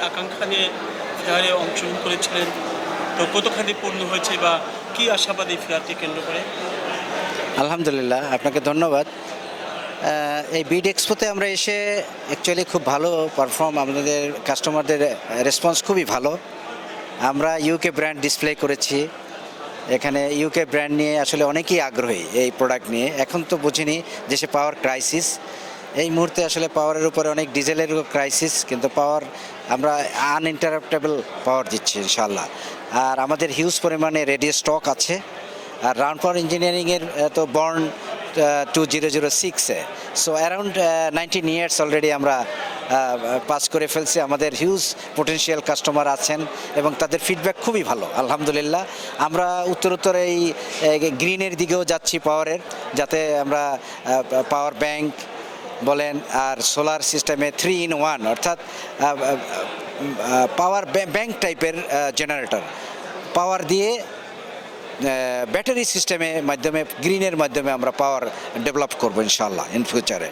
আকাঙ্ক্ষা নিয়ে ফেয়ারে অংশগ্রহণ করেছিলেন, তো কতখানি পূর্ণ হয়েছে বা কি আশাবাদী ফেয়ারকে কেন্দ্র করে? আলহামদুলিল্লাহ, আপনাকে ধন্যবাদ। এই বিড এক্সপোতে আমরা এসে অ্যাকচুয়ালি খুব ভালো পারফর্ম, আমাদের কাস্টমারদের রেসপন্স খুবই ভালো। আমরা ইউকে ব্র্যান্ড ডিসপ্লে করেছি। এখানে ইউকে ব্র্যান্ড নিয়ে আসলে অনেকেই আগ্রহী এই প্রোডাক্ট নিয়ে। এখন তো বুঝিনি দেশে পাওয়ার ক্রাইসিস, এই মুহূর্তে আসলে পাওয়ারের উপরে অনেক ডিজেলেরও ক্রাইসিস, কিন্তু পাওয়ার আমরা আনইন্টারাপ্টেবল পাওয়ার দিচ্ছি ইনশাআল্লাহ। আর আমাদের হিউজ পরিমাণে রেডি স্টক আছে। আর রাউন্ড পাওয়ার ইঞ্জিনিয়ারিংয়ের তো বর্ন 2006-এ, সো অ্যারাউন্ড 19 ইয়ার্স অলরেডি আমরা পাস করে ফেলছি। আমাদের হিউজ পোটেনশিয়াল কাস্টমার আছেন এবং তাদের ফিডব্যাক খুবই ভালো আলহামদুলিল্লাহ। আমরা উত্তরোত্তর এই গ্রিনের দিকেও যাচ্ছি পাওয়ারের, যাতে আমরা পাওয়ার ব্যাংক বলেন আর সোলার সিস্টেমে 3-in-1, অর্থাৎ পাওয়ার ব্যাংক টাইপের জেনারেটর পাওয়ার দিয়ে ব্যাটারি সিস্টেমের মাধ্যমে, গ্রিনের মাধ্যমে আমরা পাওয়ার ডেভেলপ করবো ইনশাআল্লাহ ইন ফিউচারে।